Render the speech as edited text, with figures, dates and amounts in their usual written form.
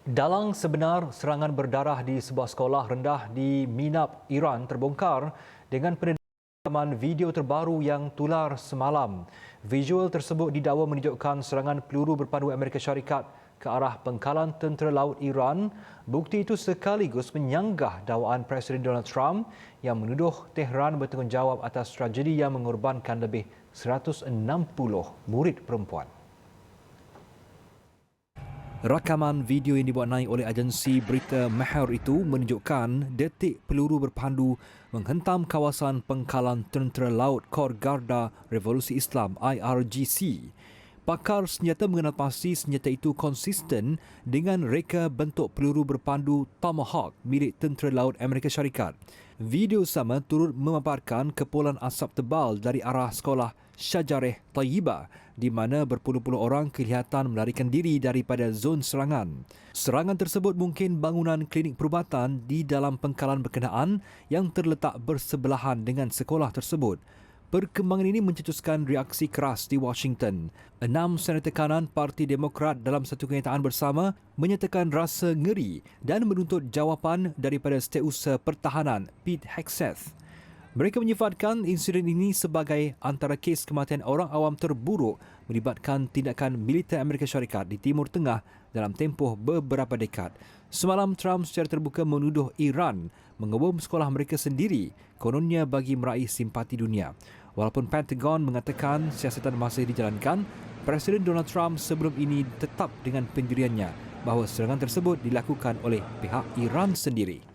Dalang sebenar serangan berdarah di sebuah sekolah rendah di Minab, Iran terbongkar dengan penedikan video terbaru yang tular semalam. Visual tersebut didakwa menunjukkan serangan peluru berpandu Amerika Syarikat ke arah pangkalan tentera laut Iran. Bukti itu sekaligus menyanggah dakwaan Presiden Donald Trump yang menuduh Tehran bertanggungjawab atas tragedi yang mengorbankan lebih 160 murid perempuan. Rakaman video yang dibuat naik oleh agensi berita Mehr itu menunjukkan detik peluru berpandu menghentam kawasan pangkalan tentera laut Kor Garda Revolusi Islam IRGC. Pakar senjata mengenal pasti senjata itu konsisten dengan reka bentuk peluru berpandu Tomahawk milik tentera laut Amerika Syarikat. Video sama turut memaparkan kepulan asap tebal dari arah sekolah Syajareh Tayyibah di mana berpuluh-puluh orang kelihatan melarikan diri daripada zon serangan. Serangan tersebut mungkin bangunan klinik perubatan di dalam pangkalan berkenaan yang terletak bersebelahan dengan sekolah tersebut. Perkembangan ini mencetuskan reaksi keras di Washington. 6 Senator kanan Parti Demokrat dalam satu kenyataan bersama menyatakan rasa ngeri dan menuntut jawapan daripada Setiausaha Pertahanan Pete Hegseth. Mereka menyifatkan insiden ini sebagai antara kes kematian orang awam terburuk melibatkan tindakan militer Amerika Syarikat di Timur Tengah dalam tempoh beberapa dekad. Semalam Trump secara terbuka menuduh Iran mengebom sekolah mereka sendiri kononnya bagi meraih simpati dunia. Walaupun Pentagon mengatakan siasatan masih dijalankan, Presiden Donald Trump sebelum ini tetap dengan pendiriannya bahawa serangan tersebut dilakukan oleh pihak Iran sendiri.